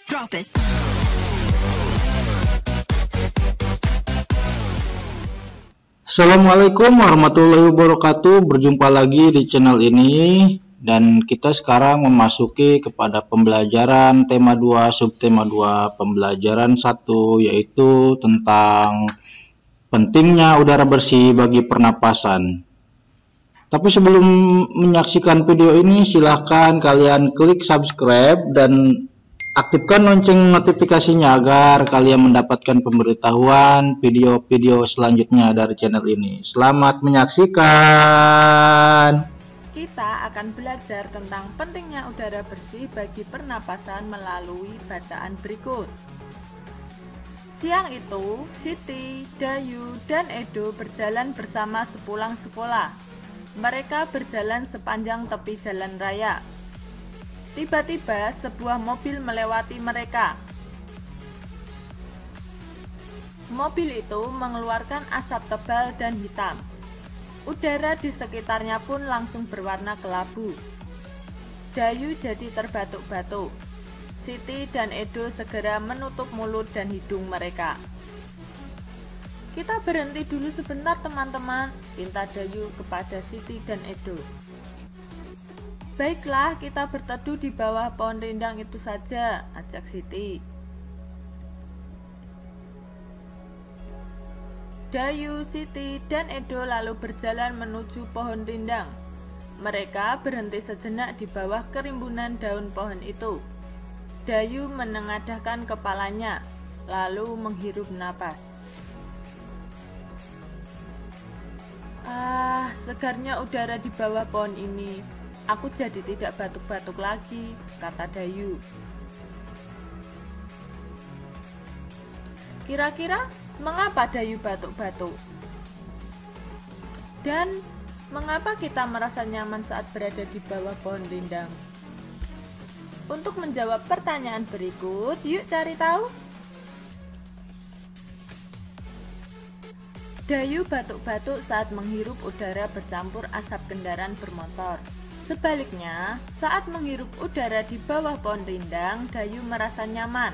Drop it. Assalamualaikum warahmatullahi wabarakatuh. Berjumpa lagi di channel ini, dan kita sekarang memasuki kepada pembelajaran tema 2 subtema 2 pembelajaran 1, yaitu tentang pentingnya udara bersih bagi pernapasan. Tapi sebelum menyaksikan video ini, silahkan kalian klik subscribe dan aktifkan lonceng notifikasinya agar kalian mendapatkan pemberitahuan video-video selanjutnya dari channel ini. Selamat menyaksikan. Kita akan belajar tentang pentingnya udara bersih bagi pernapasan melalui bacaan berikut. Siang itu, Siti, Dayu, dan Edo berjalan bersama sepulang sekolah. Mereka berjalan sepanjang tepi jalan raya. Tiba-tiba sebuah mobil melewati mereka. Mobil itu mengeluarkan asap tebal dan hitam. Udara di sekitarnya pun langsung berwarna kelabu. Dayu jadi terbatuk-batuk. Siti dan Edo segera menutup mulut dan hidung mereka. "Kita berhenti dulu sebentar, teman-teman," pinta Dayu kepada Siti dan Edo. "Baiklah, kita berteduh di bawah pohon rindang itu saja," ajak Siti. Dayu, Siti, dan Edo lalu berjalan menuju pohon rindang. Mereka berhenti sejenak di bawah kerimbunan daun pohon itu. Dayu menengadahkan kepalanya, lalu menghirup napas. "Ah, segarnya udara di bawah pohon ini. Aku jadi tidak batuk-batuk lagi," kata Dayu. "Kira-kira mengapa Dayu batuk-batuk? Dan mengapa kita merasa nyaman saat berada di bawah pohon rindang?" Untuk menjawab pertanyaan berikut, yuk cari tahu. Dayu batuk-batuk saat menghirup udara bercampur asap kendaraan bermotor. Sebaliknya, saat menghirup udara di bawah pohon rindang, Dayu merasa nyaman.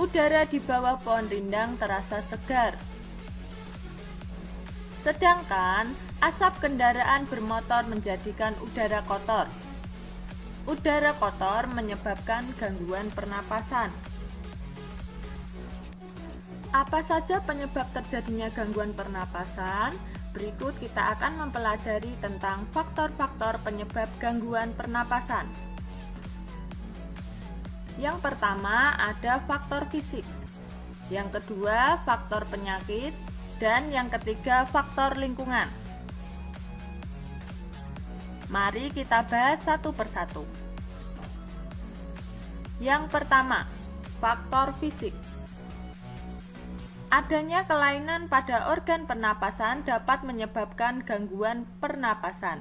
Udara di bawah pohon rindang terasa segar. Sedangkan asap kendaraan bermotor menjadikan udara kotor. Udara kotor menyebabkan gangguan pernapasan. Apa saja penyebab terjadinya gangguan pernapasan? Berikut kita akan mempelajari tentang faktor-faktor penyebab gangguan pernapasan. Yang pertama ada faktor fisik, yang kedua faktor penyakit, dan yang ketiga faktor lingkungan. Mari kita bahas satu persatu. Yang pertama, faktor fisik. Adanya kelainan pada organ pernapasan dapat menyebabkan gangguan pernapasan.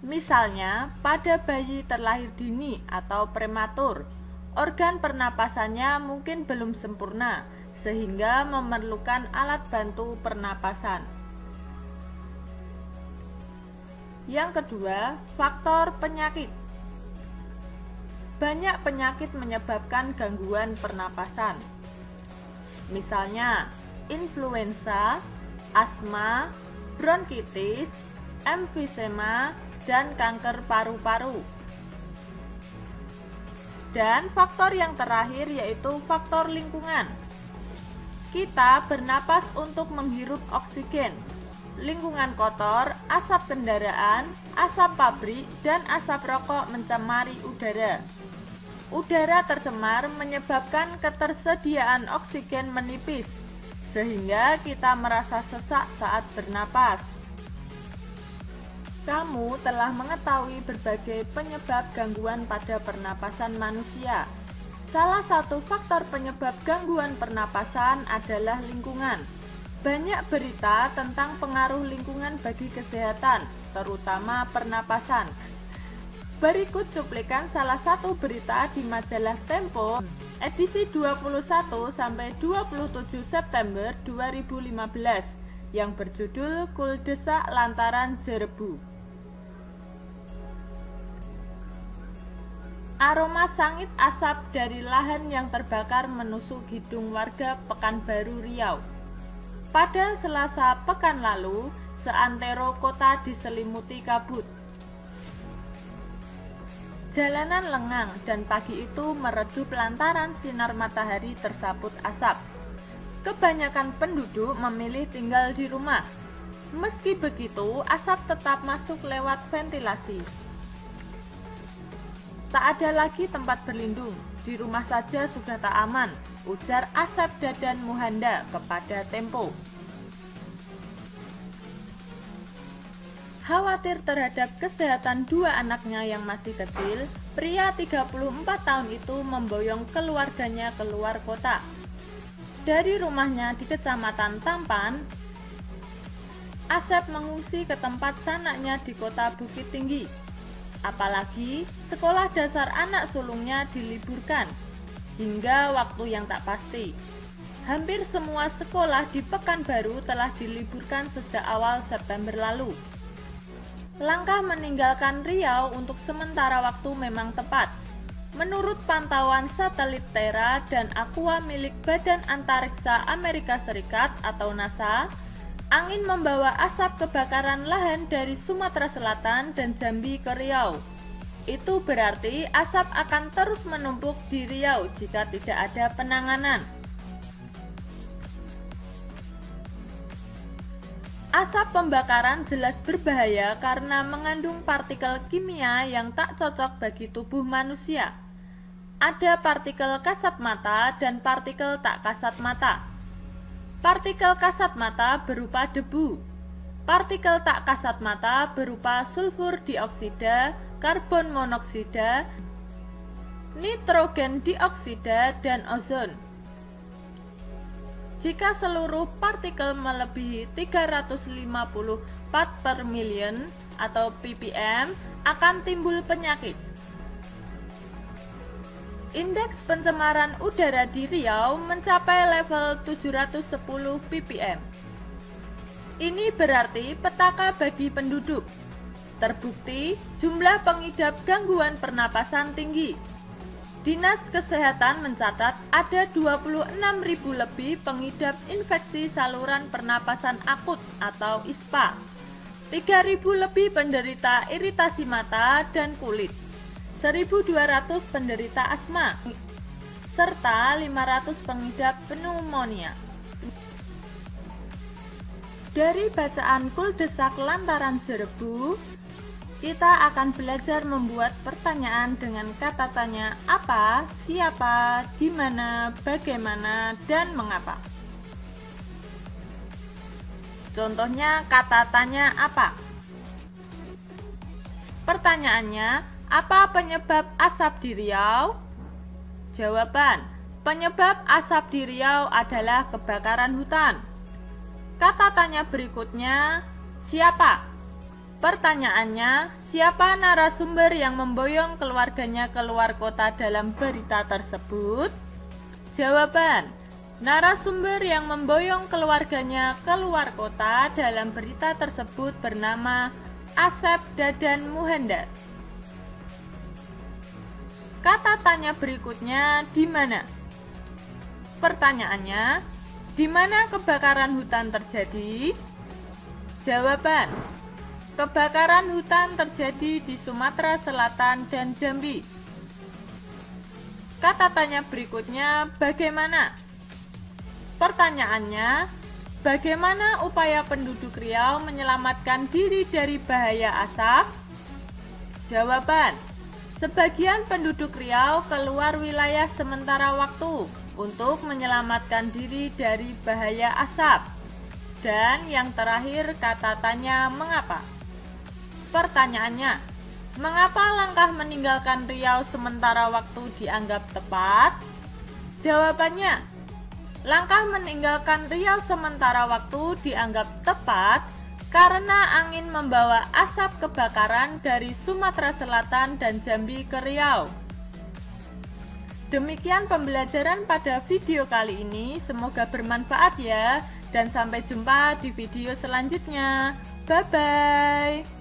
Misalnya, pada bayi terlahir dini atau prematur, organ pernapasannya mungkin belum sempurna, sehingga memerlukan alat bantu pernapasan. Yang kedua, faktor penyakit. Banyak penyakit menyebabkan gangguan pernapasan. Misalnya, influenza, asma, bronkitis, emfisema, dan kanker paru-paru. Dan faktor yang terakhir yaitu faktor lingkungan. Kita bernapas untuk menghirup oksigen. Lingkungan kotor, asap kendaraan, asap pabrik, dan asap rokok mencemari udara. Udara tercemar menyebabkan ketersediaan oksigen menipis, sehingga kita merasa sesak saat bernapas. Kamu telah mengetahui berbagai penyebab gangguan pada pernapasan manusia. Salah satu faktor penyebab gangguan pernapasan adalah lingkungan. Banyak berita tentang pengaruh lingkungan bagi kesehatan, terutama pernapasan. Berikut cuplikan salah satu berita di majalah Tempo, edisi 21-27 September 2015, yang berjudul "Kuldesak Lantaran Jerebu". Aroma sangit asap dari lahan yang terbakar menusuk hidung warga Pekanbaru Riau. Pada Selasa pekan lalu, seantero kota diselimuti kabut. Jalanan lengang dan pagi itu meredup lantaran sinar matahari tersaput asap. Kebanyakan penduduk memilih tinggal di rumah. Meski begitu, asap tetap masuk lewat ventilasi. Tak ada lagi tempat berlindung, di rumah saja sudah tak aman, ujar Asep Dadan Muhanda kepada Tempo. Khawatir terhadap kesehatan dua anaknya yang masih kecil, pria 34 tahun itu memboyong keluarganya keluar kota. Dari rumahnya di Kecamatan Tampan, Asep mengungsi ke tempat sanaknya di kota Bukit Tinggi. Apalagi sekolah dasar anak sulungnya diliburkan hingga waktu yang tak pasti. Hampir semua sekolah di Pekanbaru telah diliburkan sejak awal September lalu. Langkah meninggalkan Riau untuk sementara waktu memang tepat. Menurut pantauan satelit Terra dan Aqua milik Badan Antariksa Amerika Serikat atau NASA, angin membawa asap kebakaran lahan dari Sumatera Selatan dan Jambi ke Riau. Itu berarti asap akan terus menumpuk di Riau jika tidak ada penanganan. Asap pembakaran jelas berbahaya karena mengandung partikel kimia yang tak cocok bagi tubuh manusia. Ada partikel kasat mata dan partikel tak kasat mata. Partikel kasat mata berupa debu. Partikel tak kasat mata berupa sulfur dioksida, karbon monoksida, nitrogen dioksida, dan ozon. Jika seluruh partikel melebihi 350 part per million atau ppm, akan timbul penyakit. Indeks pencemaran udara di Riau mencapai level 710 ppm. Ini berarti petaka bagi penduduk. Terbukti jumlah pengidap gangguan pernapasan tinggi. Dinas Kesehatan mencatat ada 26.000 lebih pengidap infeksi saluran pernapasan akut atau ISPA, 3.000 lebih penderita iritasi mata dan kulit, 1.200 penderita asma, serta 500 pengidap pneumonia. Dari bacaan Kuldesak Lantaran Jerebu, kita akan belajar membuat pertanyaan dengan kata tanya apa, siapa, di mana, bagaimana, dan mengapa. Contohnya kata tanya apa. Pertanyaannya, apa penyebab asap di Riau? Jawaban, penyebab asap di Riau adalah kebakaran hutan. Kata tanya berikutnya, siapa? Pertanyaannya, siapa narasumber yang memboyong keluarganya keluar kota dalam berita tersebut? Jawaban, narasumber yang memboyong keluarganya keluar kota dalam berita tersebut bernama Asep Dadan Muhanda. Kata tanya berikutnya, di mana? Pertanyaannya, di mana kebakaran hutan terjadi? Jawaban, kebakaran hutan terjadi di Sumatera Selatan dan Jambi. Kata tanya berikutnya, bagaimana? Pertanyaannya, bagaimana upaya penduduk Riau menyelamatkan diri dari bahaya asap? Jawaban, sebagian penduduk Riau keluar wilayah sementara waktu untuk menyelamatkan diri dari bahaya asap. Dan yang terakhir, kata tanya mengapa? Pertanyaannya, mengapa langkah meninggalkan Riau sementara waktu dianggap tepat? Jawabannya, langkah meninggalkan Riau sementara waktu dianggap tepat karena angin membawa asap kebakaran dari Sumatera Selatan dan Jambi ke Riau. Demikian pembelajaran pada video kali ini, semoga bermanfaat ya, dan sampai jumpa di video selanjutnya. Bye-bye.